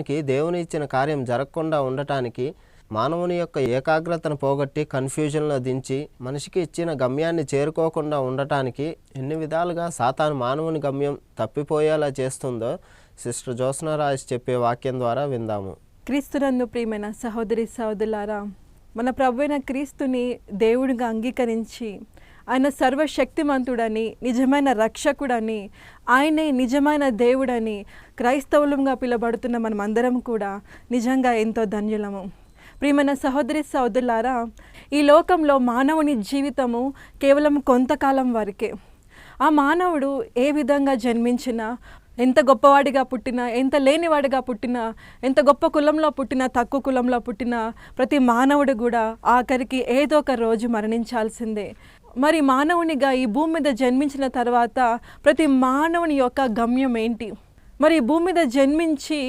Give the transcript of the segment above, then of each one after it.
మానవునికి దేవుని ఇచ్చిన కార్యం జరగకుండా ఉండటానికి, మానవుని యొక్క ఏకాగ్రతను పోగొట్టి కన్ఫ్యూజన్లో దించి మనిషికి ఇచ్చిన గమ్యాన్ని చేరుకోకుండా ఉండటానికి ఎన్ని విధాలుగా సాతాను మానవుని గమ్యం తప్పిపోయేలా చేస్తుందో సిస్టర్ జ్యోత్స్న రాజేష్ చెప్పే వాక్యం ద్వారా విందాము. క్రీస్తునందు ప్రియమైన సహోదరి సహోదరులారా, మన ప్రభువైన క్రీస్తుని దేవుడిగా అంగీకరించి ఆయన సర్వశక్తిమంతుడని, నిజమైన రక్షకుడని, ఆయనే నిజమైన దేవుడని క్రైస్తవులంగా పిలువబడుతున్న మనమందరం కూడా నిజంగా ఎంతో ధన్యులము. ప్రియమైన సహోదరి సహోదరులారా, ఈ లోకంలో మానవుని జీవితము కేవలం కొంతకాలం వరకే. ఆ మానవుడు ఏ విధంగా జన్మించినా, ఎంత గొప్పవాడిగా పుట్టినా, ఎంత లేనివాడిగా పుట్టినా, ఎంత గొప్ప కులంలో పుట్టినా, తక్కువ కులంలో పుట్టినా, ప్రతి మానవుడు కూడా ఆఖరికి ఏదో ఒక రోజు మరణించాల్సిందే. మరి మానవునిగా ఈ భూమి మీద జన్మించిన తర్వాత ప్రతి మానవుని యొక్క గమ్యం ఏంటి? మరి ఈ భూమి మీద జన్మించి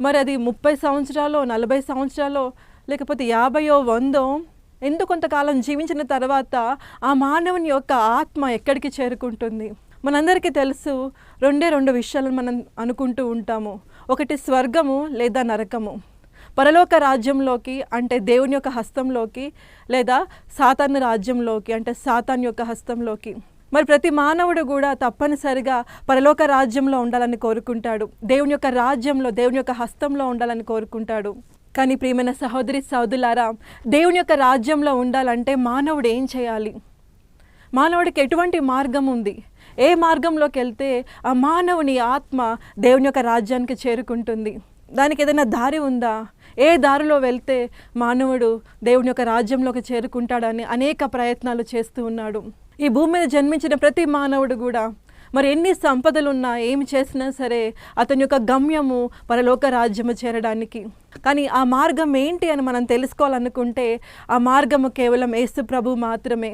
మరి అది 30 సంవత్సరాలు, 40 సంవత్సరాలు, లేకపోతే 50, 100 ఎంతో కొంతకాలం జీవించిన తర్వాత ఆ మానవుని యొక్క ఆత్మ ఎక్కడికి చేరుకుంటుంది? మనందరికీ తెలుసు, రెండు విషయాలను మనం అనుకుంటూ ఉంటాము. ఒకటి స్వర్గము లేదా నరకము. పరలోక రాజ్యంలోకి అంటే దేవుని యొక్క హస్తంలోకి, లేదా సాతాను రాజ్యంలోకి అంటే సాతాన్ యొక్క హస్తంలోకి. మరి ప్రతి మానవుడు కూడా తప్పనిసరిగా పరలోక రాజ్యంలో ఉండాలని కోరుకుంటాడు, దేవుని యొక్క రాజ్యంలో, దేవుని యొక్క హస్తంలో ఉండాలని కోరుకుంటాడు. కానీ ప్రియమైన సహోదరి సహోదరులారా, దేవుని యొక్క రాజ్యంలో ఉండాలంటే మానవుడు ఏం చేయాలి? మానవుడికి ఎటువంటి మార్గం ఉంది? ఏ మార్గంలోకి వెళ్తే ఆ మానవుని ఆత్మ దేవుని యొక్క రాజ్యానికి చేరుకుంటుంది? దానికి ఏదైనా దారి ఉందా? ఏ దారిలో వెళ్తే మానవుడు దేవుని యొక్క రాజ్యంలోకి చేరుకుంటాడని అనేక ప్రయత్నాలు చేస్తూ ఉన్నాడు. ఈ భూమి మీద జన్మించిన ప్రతి మానవుడు కూడా మరి ఎన్ని సంపదలున్నా, ఏమి చేసినా సరే అతని యొక్క గమ్యము పరలోక రాజ్యము చేరడానికి. కానీ ఆ మార్గం ఏంటి అని మనం తెలుసుకోవాలనుకుంటే ఆ మార్గము కేవలం యేసు ప్రభు మాత్రమే.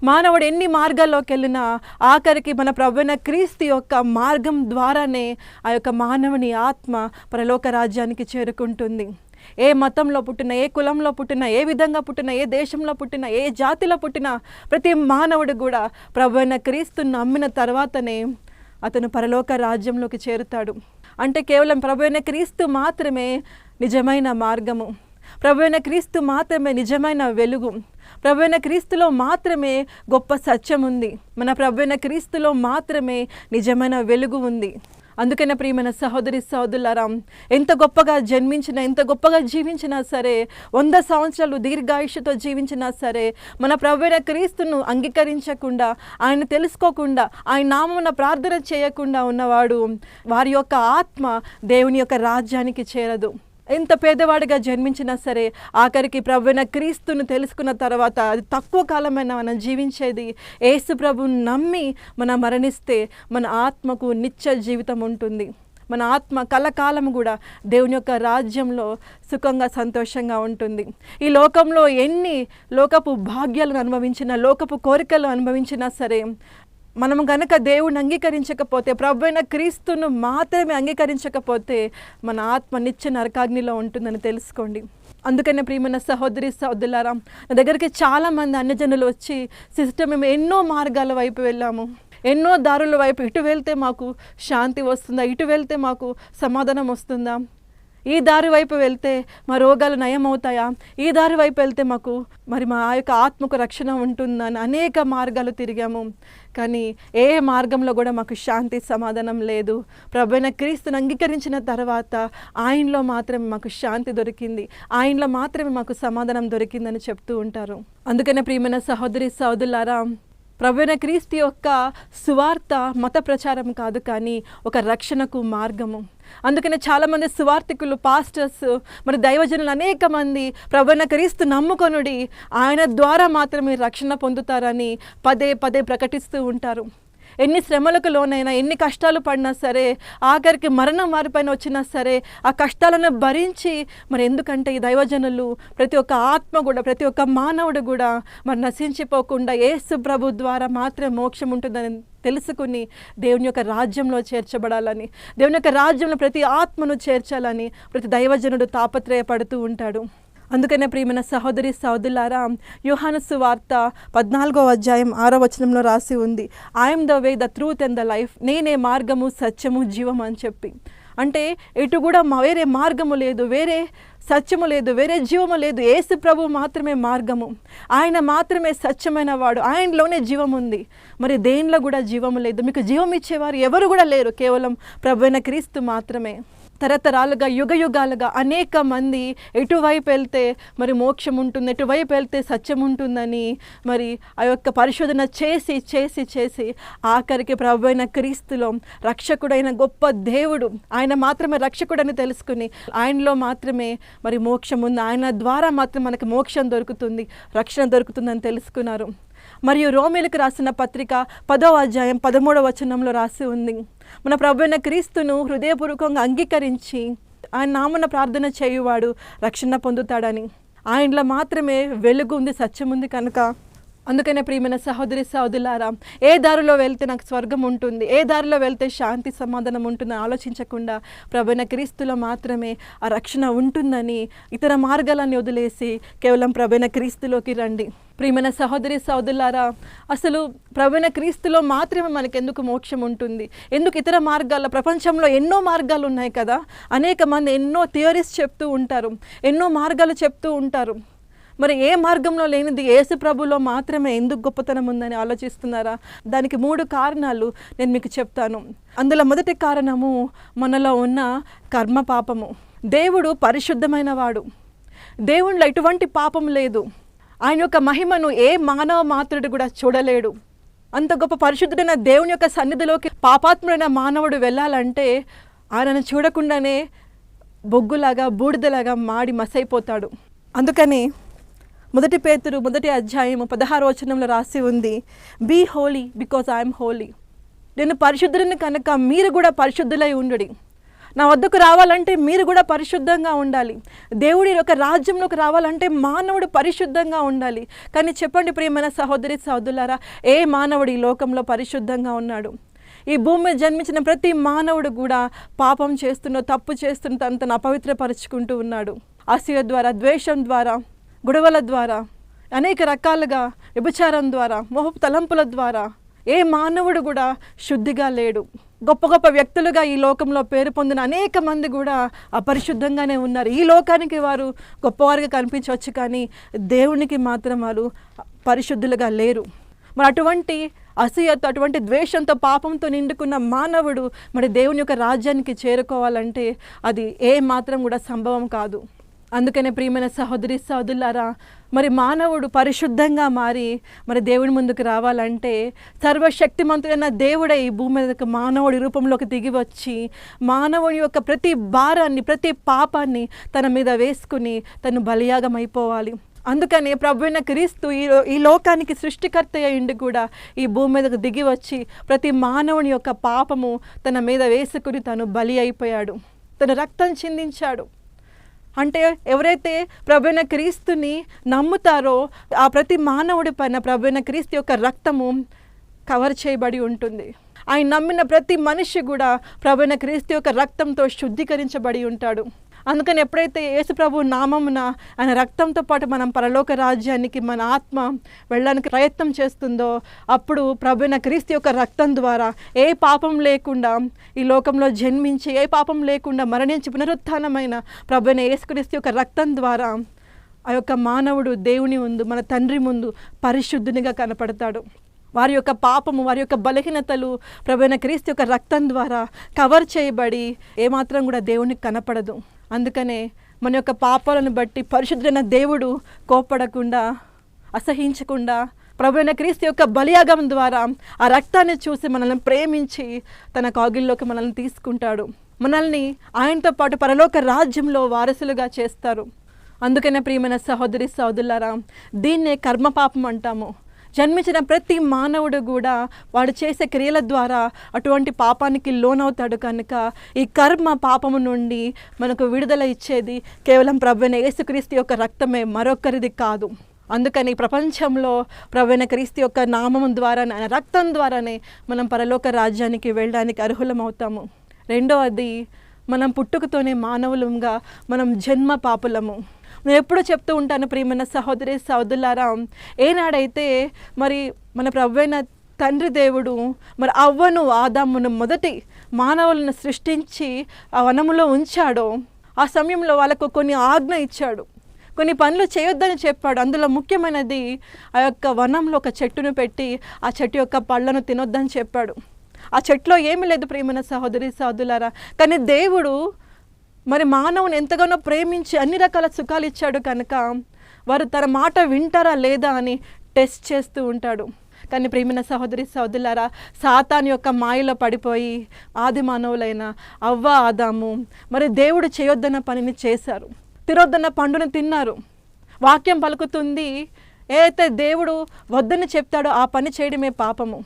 మానవుడు ఎన్ని మార్గాల్లోకి వెళ్ళినా ఆఖరికి మన ప్రభువైన క్రీస్తు యొక్క మార్గం ద్వారానే ఆ యొక్క మానవుని ఆత్మ పరలోక రాజ్యానికి చేరుకుంటుంది. ఏ మతంలో పుట్టినా, ఏ కులంలో పుట్టినా, ఏ విధంగా పుట్టినా, ఏ దేశంలో పుట్టినా, ఏ జాతిలో పుట్టినా ప్రతి మానవుడు కూడా ప్రభువైన క్రీస్తుని నమ్మిన తర్వాతనే అతను పరలోక రాజ్యంలోకి చేరుతాడు. అంటే కేవలం ప్రభువైన క్రీస్తు మాత్రమే నిజమైన మార్గము, ప్రభువైన క్రీస్తు మాత్రమే నిజమైన వెలుగు, ప్రభువైన క్రీస్తులో మాత్రమే గొప్ప సత్యం ఉంది, మన ప్రభువైన క్రీస్తులో మాత్రమే నిజమైన వెలుగు ఉంది. అందుకనే ప్రియమైన సహోదరి సహోదరులారా, ఎంత గొప్పగా జన్మించినా, ఎంత గొప్పగా జీవించినా సరే, 100 సంవత్సరాలు దీర్ఘాయుష్యతో జీవించినా సరే, మన ప్రభువైన క్రీస్తును అంగీకరించకుండా, ఆయన తెలుసుకోకుండా, ఆయన నామమున ప్రార్థన చేయకుండా ఉన్నవాడు, వారి యొక్క ఆత్మ దేవుని యొక్క రాజ్యానికి చేరదు. ఎంత పేదవాడిగా జన్మించినా సరే ఆఖరికి ప్రభువైన క్రీస్తును తెలుసుకున్న తర్వాత అది తక్కువ కాలమైన మనం జీవించేది యేసు ప్రభువుని నమ్మి మనం మరణిస్తే మన ఆత్మకు నిత్య జీవితం ఉంటుంది. మన ఆత్మ కలకాలం కూడా దేవుని యొక్క రాజ్యంలో సుఖంగా, సంతోషంగా ఉంటుంది. ఈ లోకంలో ఎన్ని లోకపు భాగ్యాలను అనుభవించినా, లోకపు కోరికలు అనుభవించినా సరే, మనం కనుక దేవుడిని అంగీకరించకపోతే, ప్రభువైన క్రీస్తును మాత్రమే అంగీకరించకపోతే మన ఆత్మ నిత్య నరకాగ్నిలో ఉంటుందని తెలుసుకోండి. అందుకనే ప్రియమైన సహోదరి సహోదరులారా, నా దగ్గరికి చాలామంది అన్యజనులు వచ్చి, సిస్టర్ మేము ఎన్నో మార్గాల వైపు వెళ్ళాము, ఎన్నో దారుల వైపు, ఇటు వెళ్తే మాకు శాంతి వస్తుందా, ఇటు వెళ్తే మాకు సమాధానం వస్తుందా, ఈ దారి వైపు వెళ్తే మా రోగాలు నయమవుతాయా, ఈ దారి వైపు వెళ్తే మాకు మరి మా యొక్క ఆత్మకు రక్షణ ఉంటుందని అనేక మార్గాలు తిరిగాము. కానీ ఏ మార్గంలో కూడా మాకు శాంతి, సమాధానం లేదు. ప్రభువైన క్రీస్తుని అంగీకరించిన తర్వాత ఆయనలో మాత్రమే మాకు శాంతి దొరికింది, ఆయనలో మాత్రమే మాకు సమాధానం దొరికిందని చెప్తూ ఉంటారు. అందుకనే ప్రియమైన సహోదరి సహోదరులారా, ప్రభువైన క్రీస్తు యొక్క సువార్త మత ప్రచారం కాదు, కానీ ఒక రక్షణకు మార్గము. అందుకనే చాలామంది సువార్థికులు, పాస్టర్స్, మరి దైవజనులు అనేక మంది ప్రభువైన క్రీస్తు నమ్ముకొనుడి, ఆయన ద్వారా మాత్రమే రక్షణ పొందుతారని పదే పదే ప్రకటిస్తూ ఉంటారు. ఎన్ని శ్రమలకు లోనైనా, ఎన్ని కష్టాలు పడినా సరే, ఆఖరికి మరణం వారిపైన వచ్చినా సరే ఆ కష్టాలను భరించి, మరి ఎందుకంటే ఈ దైవజనులు ప్రతి ఒక్క ఆత్మ కూడా, ప్రతి ఒక్క మానవుడు కూడా మరి నశించిపోకుండా యేసు ప్రభు ద్వారా మాత్రమే మోక్షం ఉంటుందని తెలుసుకుని దేవుని యొక్క రాజ్యంలో చేర్చబడాలని, దేవుని యొక్క రాజ్యంలో ప్రతి ఆత్మను చేర్చాలని ప్రతి దైవజనుడు తాపత్రయపడుతూ ఉంటాడు. అందుకనే ప్రియమైన సహోదరి సహోదరులారా, యోహాను సువార్త 14వ అధ్యాయం 6వ వచనంలో రాసి ఉంది, I'm the way, the truth and the life, నేనే మార్గము, సత్యము, జీవము అని చెప్పి. అంటే ఎటు కూడా వేరే మార్గము లేదు, వేరే సత్యము లేదు, వేరే జీవము లేదు. యేసు ప్రభు మాత్రమే మార్గము, ఆయన మాత్రమే సత్యమైన వాడు, ఆయనలోనే జీవం ఉంది. మరి దేనిలో కూడా జీవము లేదు. మీకు జీవం ఇచ్చేవారు ఎవరు కూడా లేరు, కేవలం ప్రభువైన క్రీస్తు మాత్రమే. తరతరాలుగా యుగాలుగా అనేక మంది ఎటువైపు వెళ్తే మరి మోక్షం ఉంటుంది, ఎటువైపు వెళ్తే సత్యం ఉంటుందని మరి ఆ యొక్క పరిశోధన చేసి చేసి చేసి ఆఖరికి ప్రభువైన క్రీస్తులో రక్షకుడైన గొప్ప దేవుడు, ఆయన మాత్రమే రక్షకుడని తెలుసుకుని ఆయనలో మాత్రమే మరి మోక్షం ఉంది, ఆయన ద్వారా మాత్రం మనకు మోక్షం దొరుకుతుంది, రక్షణ దొరుకుతుందని తెలుసుకున్నారు. మరియు రోమీయులకు రాసిన పత్రిక 10వ అధ్యాయం 13వ వచనంలో రాసి ఉంది, మన ప్రభువైన క్రీస్తును హృదయపూర్వకంగా అంగీకరించి ఆయన నామమున ప్రార్థన చేయువాడు రక్షణ పొందుతాడని. ఆయనలో మాత్రమే వెలుగు ఉంది, సత్యం ఉంది కనుక. అందుకనే ప్రియమైన సహోదరి సహోదరులారా, ఏ దారిలో వెళ్తే నాకు స్వర్గం ఉంటుంది, ఏ దారిలో వెళ్తే శాంతి సమాధానం ఉంటుందని ఆలోచించకుండా ప్రభువైన క్రీస్తులో మాత్రమే ఆ రక్షణ ఉంటుందని ఇతర మార్గాలను వదిలేసి కేవలం ప్రభువైన క్రీస్తులోకి రండి. ప్రియమైన సహోదరి సహోదరులారా, అసలు ప్రభువైన క్రీస్తులో మాత్రమే మనకు ఎందుకు మోక్షం ఉంటుంది? ఎందుకు ఇతర మార్గాల్లో, ప్రపంచంలో ఎన్నో మార్గాలు ఉన్నాయి కదా, అనేక మంది ఎన్నో థియరీస్ చెప్తూ ఉంటారు, ఎన్నో మార్గాలు చెప్తూ ఉంటారు. మరి ఏ మార్గంలో లేనిది యేసు ప్రభులో మాత్రమే ఎందుకు గొప్పతనం ఉందని ఆలోచిస్తున్నారా? దానికి 3 కారణాలు నేను మీకు చెప్తాను. అందులో మొదటి కారణము మనలో ఉన్న కర్మ పాపము. దేవుడు పరిశుద్ధమైన వాడు, దేవునిలో ఎటువంటి పాపం లేదు. ఆయన యొక్క మహిమను ఏ మానవ మాత్రుడు కూడా చూడలేడు. అంత గొప్ప పరిశుద్ధుడైన దేవుని యొక్క సన్నిధిలోకి పాపాత్ముడైన మానవుడు వెళ్ళాలంటే ఆయనను చూడకుండానే బొగ్గులాగా బూడిదలాగా మాడి మసైపోతాడు. అందుకని 1 పేతురు 1వ అధ్యాయము 16వ వచనంలో రాసి ఉంది, be holy because I'm holy. నేను పరిశుద్ధుడిని కనుక మీరు కూడా పరిశుద్ధులై ఉండుడి. నా వద్దకు రావాలంటే మీరు కూడా పరిశుద్ధంగా ఉండాలి. దేవుడి యొక్క రాజ్యంలోకి రావాలంటే మానవుడు పరిశుద్ధంగా ఉండాలి. కానీ చెప్పండి ప్రియమైన సహోదరి సహోదరులారా, ఏ మానవుడు ఈ లోకంలో పరిశుద్ధంగా ఉన్నాడు? ఈ భూమి మీద జన్మించిన ప్రతి మానవుడు కూడా పాపం చేస్తున్న, తప్పు చేస్తున్న, తనను అపవిత్రపరుచుకుంటూ ఉన్నాడు. అసూయ ద్వారా, ద్వేషం ద్వారా, గొడవల ద్వారా, అనేక రకాలుగా వ్యభిచారం ద్వారా, మోహపు తలంపుల ద్వారా ఏ మానవుడు కూడా శుద్ధిగా లేడు. గొప్ప గొప్ప వ్యక్తులుగా ఈ లోకంలో పేరు పొందిన అనేక మంది కూడా అపరిశుద్ధంగానే ఉన్నారు. ఈ లోకానికి వారు గొప్పవారుగా కనిపించవచ్చు, కానీ దేవునికి మాత్రం వారు పరిశుద్ధులుగా లేరు. మరి అటువంటి అసూయతో, అటువంటి ద్వేషంతో, పాపంతో నిండుకున్న మానవుడు మరి దేవుని యొక్క రాజ్యానికి చేరుకోవాలంటే అది ఏ మాత్రం కూడా సంభవం కాదు. అందుకనే ప్రియమైన సహోదరి సహోదరులారా, మరి మానవుడు పరిశుద్ధంగా మారి మరి దేవుని ముందుకు రావాలంటే సర్వశక్తిమంతుడైన దేవుడే ఈ భూమి మీదకి మానవుడి రూపంలోకి దిగి వచ్చి మానవుని యొక్క ప్రతి భారాన్ని, ప్రతి పాపాన్ని తన మీద వేసుకుని తను బలియాగం అయిపోవాలి. అందుకని ప్రభువైన క్రీస్తు ఈ లోకానికి సృష్టికర్త అయ్యిండి కూడా ఈ భూమి మీదకు దిగి వచ్చి ప్రతి మానవుని యొక్క పాపము తన మీద వేసుకుని తను బలి అయిపోయాడు, తన రక్తం చిందించాడు. అంటే ఎవరైతే ప్రభువైన క్రీస్తుని నమ్ముతారో ఆ ప్రతి మానవుడి పైన ప్రభువైన క్రీస్తు యొక్క రక్తము కవర్ చేయబడి ఉంటుంది. ఆయన నమ్మిన ప్రతి మనిషి కూడా ప్రభువైన క్రీస్తు యొక్క రక్తంతో శుద్ధీకరించబడి ఉంటాడు. అందుకని ఎప్పుడైతే యేసు ప్రభు నామమున ఆయన రక్తంతో పాటు మనం పరలోక రాజ్యానికి మన ఆత్మ వెళ్ళడానికి ప్రయత్నం చేస్తుందో అప్పుడు ప్రభువైన క్రీస్తు యొక్క రక్తం ద్వారా ఏ పాపం లేకుండా ఈ లోకంలో జన్మించి, ఏ పాపం లేకుండా మరణించి పునరుత్థానమైన ప్రభువైన యేసుక్రీస్తు యొక్క రక్తం ద్వారా ఆ యొక్క మానవుడు దేవుని ముందు, మన తండ్రి ముందు పరిశుద్ధునిగా కనపడతాడు. వారి యొక్క పాపము, వారి యొక్క బలహీనతలు ప్రభువైన క్రీస్తు యొక్క రక్తం ద్వారా కవర్ చేయబడి ఏమాత్రం కూడా దేవునికి కనపడదు. అందుకనే మన యొక్క పాపాలను బట్టి పరిశుద్ధుడైన దేవుడు కోపడకుండా, అసహించకుండా ప్రభువైన క్రీస్తు యొక్క బలియాగం ద్వారా ఆ రక్తాన్ని చూసి మనల్ని ప్రేమించి తన కాగిల్లోకి మనల్ని తీసుకుంటాడు. మనల్ని ఆయనతో పాటు పరలోక రాజ్యంలో వారసులుగా చేస్తారు. అందుకనే ప్రియమైన సహోదరి సహోదరులారా, దీన్నే కర్మపాపం అంటాము. జన్మించిన ప్రతి మానవుడు కూడా వాడు చేసే క్రియల ద్వారా అటువంటి పాపానికి లోనవుతాడు. కనుక ఈ కర్మ పాపము నుండి మనకు విడుదల ఇచ్చేది కేవలం ప్రభువైన యేసుక్రీస్తు యొక్క రక్తమే, మరొకరిది కాదు. అందుకని ప్రపంచంలో ప్రభువైన క్రీస్తు యొక్క నామం ద్వారానే, ఆయన రక్తం ద్వారానే మనం పరలోక రాజ్యానికి వెళ్ళడానికి అర్హులం అవుతాము. రెండవది, మనం పుట్టుకతోనే మానవులంగా మనం జన్మ పాపులము. నేను ఎప్పుడూ చెప్తూ ఉంటాను ప్రియమైన సహోదరి సహోదరులారా, ఏనాడైతే మరి మన ప్రభువైన తండ్రి దేవుడు మరి అవ్వను ఆదామును మొదటి మానవులను సృష్టించి ఆ వనములో ఉంచాడో ఆ సమయంలో వాళ్ళకు కొన్ని ఆజ్ఞ ఇచ్చాడు, కొన్ని పనులు చేయొద్దని చెప్పాడు. అందులో ముఖ్యమైనది ఆ యొక్క వనంలో ఒక చెట్టును పెట్టి ఆ చెట్టు యొక్క పళ్ళను తినొద్దని చెప్పాడు. ఆ చెట్టులో ఏమీ లేదు ప్రియమైన సహోదరి సహోదరులారా. కానీ దేవుడు మరి మానవుని ఎంతగానో ప్రేమించి అన్ని రకాల సుఖాలు ఇచ్చాడు కనుక వారు తన మాట వింటారా లేదా అని టెస్ట్ చేస్తూ ఉంటాడు. కానీ ప్రియమైన సహోదరి సహోదరులారా, సాతాను యొక్క మాయలో పడిపోయి ఆది మానవులైన అవ్వ ఆదాము మరి దేవుడు చేయొద్దన్న పనిని చేశారు, తినొద్దన్న పండును తిన్నారు. వాక్యం పలుకుతుంది, ఏదైతే దేవుడు వద్దని చెప్తాడో ఆ పని చేయడమే పాపము,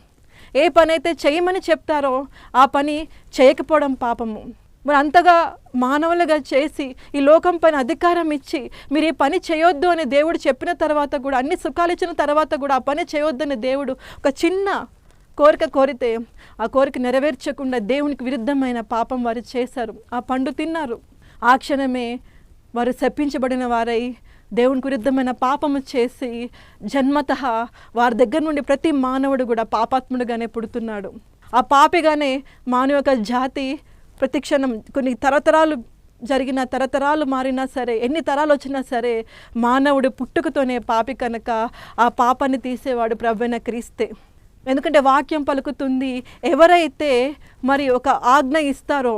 ఏ పని అయితే చేయమని చెప్తారో ఆ పని చేయకపోవడం పాపము. మరి అంతగా మానవులుగా చేసి ఈ లోకం పైన అధికారం ఇచ్చి మీరు ఈ పని చేయొద్దు అని దేవుడు చెప్పిన తర్వాత కూడా, అన్ని సుఖాలు ఇచ్చిన తర్వాత కూడా ఆ పని చేయొద్దని దేవుడు ఒక చిన్న కోరిక కోరితే ఆ కోరిక నెరవేర్చకుండా దేవునికి విరుద్ధమైన పాపం వారు చేశారు, ఆ పండు తిన్నారు. ఆ క్షణమే వారు శపించబడిన వారై దేవునికి విరుద్ధమైన పాపము చేసి జన్మతః వారి దగ్గర నుండి ప్రతి మానవుడు కూడా పాపాత్ముడుగానే పుడుతున్నాడు. ఆ పాపిగానే మానవ యొక్క జాతి ప్రతి క్షణం కొన్ని తరతరాలు జరిగిన తరతరాలు మారినా సరే, ఎన్ని తరాలు వచ్చినా సరే మానవుడు పుట్టుకతోనే పాపి కనుక ఆ పాపాన్ని తీసేవాడు ప్రభువైన క్రీస్తే. ఎందుకంటే వాక్యం పలుకుతుంది, ఎవరైతే మరి ఒక ఆజ్ఞ ఇస్తారో,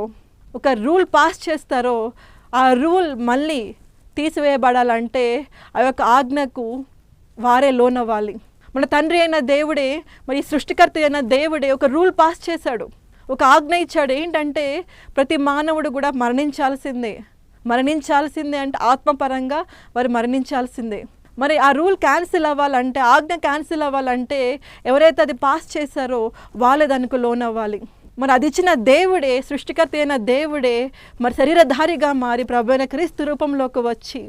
ఒక రూల్ పాస్ చేస్తారో ఆ రూల్ మళ్ళీ తీసివేయబడాలంటే ఆ యొక్క ఆజ్ఞకు వారే లోనవ్వాలి. మన తండ్రి అయిన దేవుడే, మరి సృష్టికర్త అయిన దేవుడే ఒక రూల్ పాస్ చేశాడు, ఒక ఆజ్ఞ ఇచ్చాడు. ఏంటంటే ప్రతి మానవుడు కూడా మరణించాల్సిందే అంటే ఆత్మపరంగా వారు మరణించాల్సిందే. మరి ఆ రూల్ క్యాన్సిల్ అవ్వాలంటే, ఆజ్ఞ క్యాన్సిల్ అవ్వాలంటే ఎవరైతే అది పాస్ చేశారో వాళ్ళే దానికి లోనవ్వాలి. మరి అది ఇచ్చిన దేవుడే, సృష్టికర్త అయిన దేవుడే మరి శరీరధారిగా మారి ప్రభువైన క్రీస్తు రూపంలోకి వచ్చి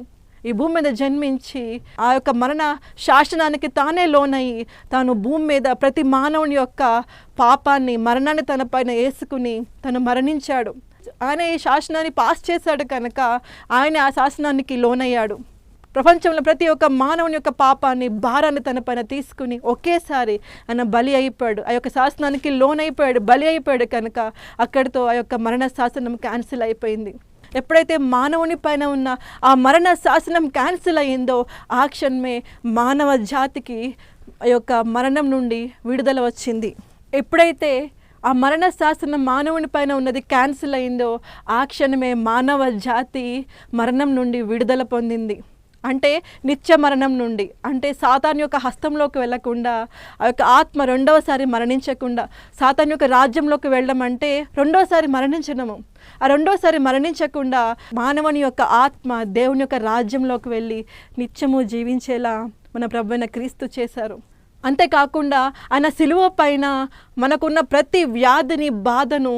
ఈ భూమి మీద జన్మించి ఆ యొక్క మరణ శాసనానికి తానే లోనయ్యి తాను భూమి మీద ప్రతి మానవుని యొక్క పాపాన్ని, మరణాన్ని తన పైన వేసుకుని తను మరణించాడు. ఆయన ఈ శాసనాన్ని పాస్ చేశాడు కనుక ఆయన ఆ శాసనానికి లోనయ్యాడు. ప్రపంచంలో ప్రతి ఒక్క మానవుని యొక్క పాపాన్ని, భారాన్ని తన పైన తీసుకుని ఒకేసారి ఆయన బలి అయిపోయాడు. ఆ యొక్క శాసనానికి లోనైపోయాడు, బలి అయిపోయాడు కనుక అక్కడితో ఆ యొక్క మరణ శాసనం క్యాన్సిల్ అయిపోయింది. ఎప్పుడైతే మానవుని పైన ఉన్న ఆ మరణ శాసనం క్యాన్సిల్ అయ్యిందో ఆ క్షణమే మానవ జాతికి ఆ యొక్క మరణం నుండి విడుదల వచ్చింది. ఎప్పుడైతే ఆ మరణ శాసనం మానవుని పైన ఉన్నది క్యాన్సిల్ అయిందో ఆ క్షణమే మానవ జాతి మరణం నుండి విడుదల పొందింది. అంటే నిత్య మరణం నుండి, అంటే సాతాను యొక్క హస్తంలోకి వెళ్ళకుండా ఆ యొక్క ఆత్మ రెండవసారి మరణించకుండా, సాతాను యొక్క రాజ్యంలోకి వెళ్ళడం అంటే రెండోసారి మరణించడము. ఆ రెండోసారి మరణించకుండా మానవుని యొక్క ఆత్మ దేవుని యొక్క రాజ్యంలోకి వెళ్ళి నిత్యము జీవించేలా మన ప్రభువైన క్రీస్తు చేశారు. అంతేకాకుండా ఆయన సిలువ పైన మనకున్న ప్రతి వ్యాధిని, బాధను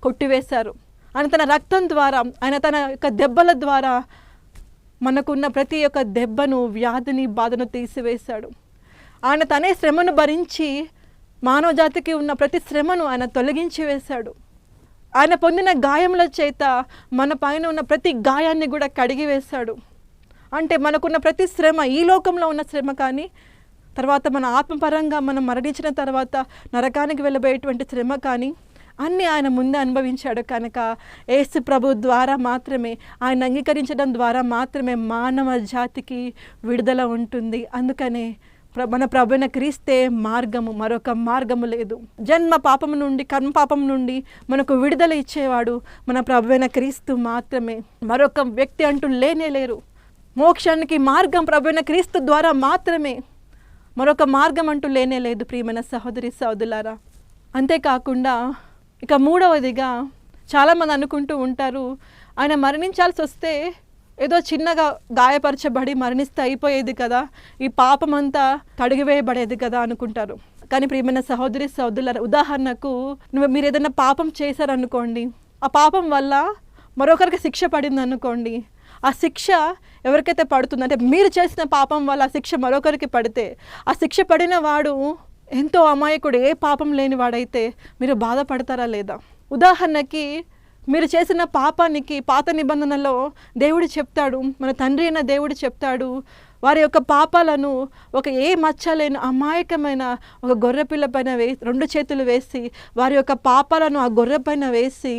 కొట్టివేశారు. ఆయన తన రక్తం ద్వారా, ఆయన తన యొక్క దెబ్బల ద్వారా మనకున్న ప్రతి ఒక్క దెబ్బను, వ్యాధిని, బాధను తీసివేశాడు. ఆయన తనే శ్రమను భరించి మానవ జాతికి ఉన్న ప్రతి శ్రమను ఆయన తొలగించి వేశాడు. ఆయన పొందిన గాయముల చేత మన పైన ఉన్న ప్రతి గాయాన్ని కూడా కడిగి వేశాడు. అంటే మనకున్న ప్రతి శ్రమ, ఈ లోకంలో ఉన్న శ్రమ కానీ, తర్వాత మన ఆత్మపరంగా మనం మరణించిన తర్వాత నరకానికి వెళ్ళబోయేటువంటి శ్రమ కానీ అన్నీ ఆయన ముందే అనుభవించాడు కనుక యేసు ప్రభు ద్వారా మాత్రమే, ఆయన అంగీకరించడం ద్వారా మాత్రమే మానవ జాతికి విడుదల ఉంటుంది. అందుకనే మన ప్రభువైన క్రీస్తే మార్గము, మరొక మార్గము లేదు. జన్మ పాపము నుండి, కర్మ పాపం నుండి మనకు విడుదల ఇచ్చేవాడు మన ప్రభువైన క్రీస్తు మాత్రమే. మరొక వ్యక్తి అంటూ లేరు. మోక్షానికి మార్గం ప్రభువైన క్రీస్తు ద్వారా మాత్రమే, మరొక మార్గం అంటూ లేదు ప్రియమైన సహోదరి సహోదరులారా. అంతేకాకుండా ఇక మూడవదిగా చాలామంది అనుకుంటూ ఉంటారు, ఆయన మరణించాల్సి వస్తే ఏదో చిన్నగా గాయపరచబడి మరణిస్తే అయిపోయేది కదా, ఈ పాపం అంతా కడిగివేయబడేది కదా అనుకుంటారు. కానీ ప్రియమైన సహోదరి సహోదరులారా, ఉదాహరణకు మీరు ఏదైనా పాపం చేశారనుకోండి, ఆ పాపం వల్ల మరొకరికి శిక్ష పడింది అనుకోండి, ఆ శిక్ష ఎవరికైతే పడుతుందో, అంటే మీరు చేసిన పాపం వల్ల ఆ శిక్ష మరొకరికి పడితే ఆ శిక్ష పడిన వాడు ఎంతో అమాయకుడు, ఏ పాపం లేని వాడైతే మీరు బాధపడతారా లేదా? ఉదాహరణకి మీరు చేసిన పాపానికి పాత నిబంధనలో దేవుడు చెప్తాడు, మన తండ్రి అయిన దేవుడు చెప్తాడు, వారి యొక్క పాపాలను ఒక ఏ మచ్చలేని అమాయకమైన ఒక గొర్రెపిల్ల పైన 2 చేతులు వేసి వారి యొక్క పాపాలను ఆ గొర్రె పైన వేసి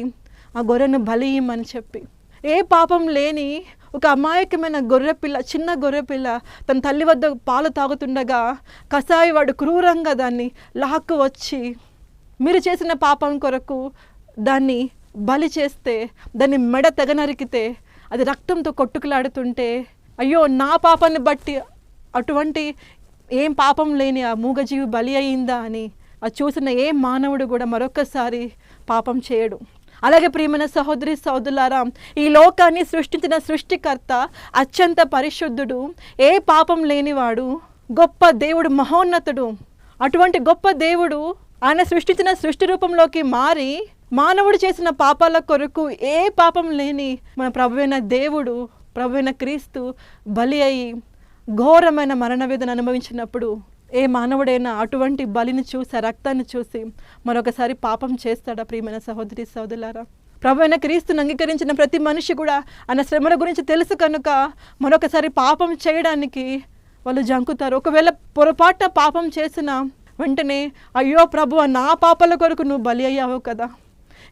ఆ గొర్రెను బలి ఇయ్యమని చెప్పి, ఏ పాపం లేని ఒక అమాయకమైన గొర్రెపిల్ల, చిన్న గొర్రెపిల్ల తన తల్లి వద్ద పాలు తాగుతుండగా కసాయి వాడు క్రూరంగా దాన్ని లాక్కు వచ్చి మీరు చేసిన పాపం కొరకు దాన్ని బలి చేస్తే, దాన్ని మెడ తెగనరికితే అది రక్తంతో కొట్టుకులాడుతుంటే, అయ్యో నా పాపాన్ని బట్టి అటువంటి ఏం పాపం లేని ఆ మూగజీవి బలి అయిందా అని అది చూసిన ఏ మానవుడు కూడా మరొకసారి పాపం చేయడు. అలాగే ప్రియమైన సహోదరి సహోదరులారా, ఈ లోకాన్ని సృష్టించిన సృష్టికర్త అత్యంత పరిశుద్ధుడు, ఏ పాపం లేనివాడు, గొప్ప దేవుడు, మహోన్నతుడు. అటువంటి గొప్ప దేవుడు ఆయన సృష్టించిన సృష్టి రూపంలోకి మారి మానవుడు చేసిన పాపాల కొరకు ఏ పాపం లేని మన ప్రభువైన దేవుడు, ప్రభువైన క్రీస్తు బలి అయి ఘోరమైన మరణ వేదన అనుభవించినప్పుడు ఏ మానవుడైనా అటువంటి బలిని చూసి, రక్తాన్ని చూసి మరొకసారి పాపం చేస్తాడా? ప్రియమైన సహోదరి సహోదరులారా, ప్రభువైన క్రీస్తుని అంగీకరించిన ప్రతి మనిషి కూడా ఆయన శ్రమల గురించి తెలుసు కనుక మరొకసారి పాపం చేయడానికి వాళ్ళు జంకుతారు. ఒకవేళ పొరపాటున పాపం చేసిన వెంటనే, అయ్యో ప్రభువా నా పాపాల కొరకు నువ్వు బలి అయ్యావు కదా,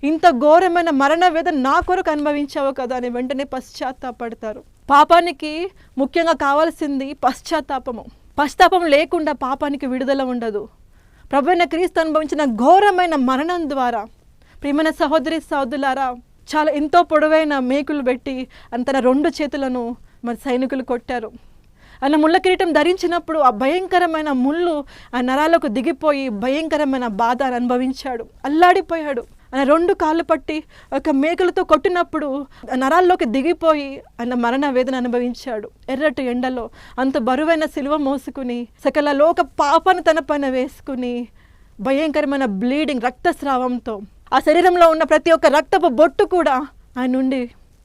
ఇంత ఘోరమైన మరణ వేదన నా కొరకు అనుభవించావు కదా అని వెంటనే పశ్చాత్తాపడతారు. పాపానికి ముఖ్యంగా కావాల్సింది పశ్చాత్తాపము. పశ్చాత్తాపం లేకుండా పాపానికి విడుదల ఉండదు. ప్రభువైన క్రీస్తు అనుభవించిన ఘోరమైన మరణం ద్వారా ప్రియమైన సహోదరి సహోదరులారా, చాలా ఎంతో పొడవైన మేకులు పెట్టి తన 2 చేతులను మరి సైనికులు కొట్టారు. ఆయన ముళ్ళ కిరీటం ధరించినప్పుడు ఆ భయంకరమైన ముళ్ళు ఆ నరాలకు దిగిపోయి భయంకరమైన బాధ అనుభవించాడు, అల్లాడిపోయాడు. ఆయన 2 కాళ్ళు పట్టి ఒక మేకులతో కొట్టినప్పుడు నరాల్లోకి దిగిపోయి ఆయన మరణ వేదన అనుభవించాడు. ఎర్రటి ఎండలో అంత బరువైన సిలువ మోసుకుని సకల లోక పాపాన్ని తన పైన వేసుకుని భయంకరమైన బ్లీడింగ్, రక్తస్రావంతో ఆ శరీరంలో ఉన్న ప్రతి ఒక్క రక్తపు బొట్టు కూడా ఆయన నుండి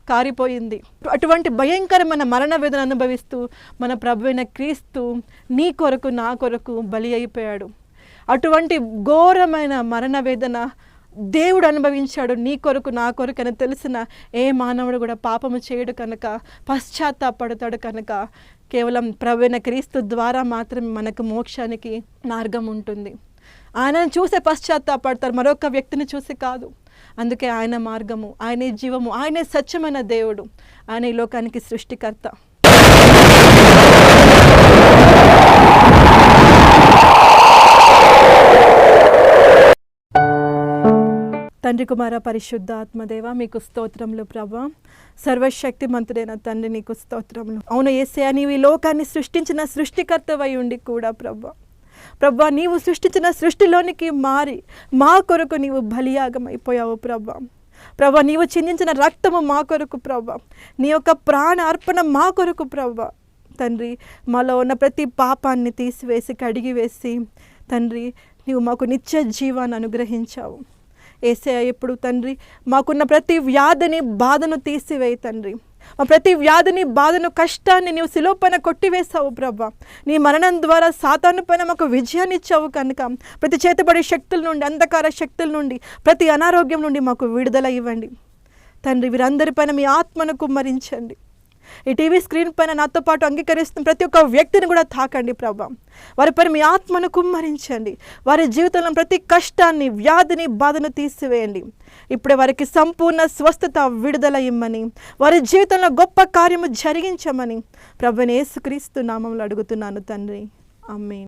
కారిపోయింది. అటువంటి భయంకరమైన మరణ వేదన అనుభవిస్తూ మన ప్రభువైన క్రీస్తు నీ కొరకు నా కొరకు బలి అయిపోయాడు. అటువంటి ఘోరమైన మరణ వేదన దేవుడు అనుభవించాడు నీ కొరకు నా కొరకు అని తెలిసిన ఏ మానవుడు కూడా పాపము చేయడు కనుక, పశ్చాత్తాపడతాడు కనుక కేవలం ప్రభువైన క్రీస్తు ద్వారా మాత్రమే మనకు మోక్షానికి మార్గం ఉంటుంది. ఆయనను చూసే పశ్చాత్తాపడతారు, మరొక వ్యక్తిని చూసి కాదు. అందుకే ఆయన మార్గము, ఆయనే జీవము, ఆయనే సత్యమైన దేవుడు, ఆయన ఈ లోకానికి సృష్టికర్త. తండ్రి, కుమార, పరిశుద్ధ ఆత్మదేవ, మీకు స్తోత్రములు ప్రభా. సర్వశక్తిమంతుడైన తండ్రి, నీకు స్తోత్రములు. అవును యేసయ్యా, నీవు ఈ లోకాన్ని సృష్టించిన సృష్టికర్తవై ఉండి కూడా ప్రభా నీవు సృష్టించిన సృష్టిలోనికి మారి మా కొరకు నీవు బలియాగం అయిపోయావు ప్రభా. నీవు చిందించిన రక్తము మా కొరకు ప్రభా, నీ యొక్క ప్రాణ అర్పణ మా కొరకు ప్రభా. తండ్రి, మాలో ఉన్న ప్రతి పాపాన్ని తీసివేసి కడిగివేసి తండ్రి నీవు మాకు నిత్య జీవాన్ని అనుగ్రహించావు. యేసయ్యా, ఎప్పుడు తండ్రి మాకున్న ప్రతి వ్యాధిని, బాధను తీసివేయి తండ్రి. మా ప్రతి వ్యాధిని, బాధను, కష్టాన్ని నీవు శిలువ పైన కొట్టివేసావు ప్రభా. నీ మరణం ద్వారా సాతాను పైన మాకు విజయాన్ని ఇచ్చావు కనుక ప్రతి చేతబడి శక్తుల నుండి, అంధకార శక్తుల నుండి, ప్రతి అనారోగ్యం నుండి మాకు విడుదల ఇవ్వండి తండ్రి. వీరందరిపైన మీ ఆత్మను కుమ్మరించండి. ఈ టీవీ స్క్రీన్ పైన నాతో పాటు అంగీకరిస్తున్న ప్రతి ఒక్క వ్యక్తిని కూడా తాకండి ప్రభా. వారిపైన మీ ఆత్మను కుమ్మరించండి. వారి జీవితంలో ప్రతి కష్టాన్ని, వ్యాధిని, బాధను తీసివేయండి. ఇప్పుడే వారికి సంపూర్ణ స్వస్థత, విడుదల ఇమ్మని, వారి జీవితంలో గొప్ప కార్యము జరిగించమని ప్రభువైన యేసుక్రీస్తు నామములో అడుగుతున్నాను తండ్రి. ఆమేన్.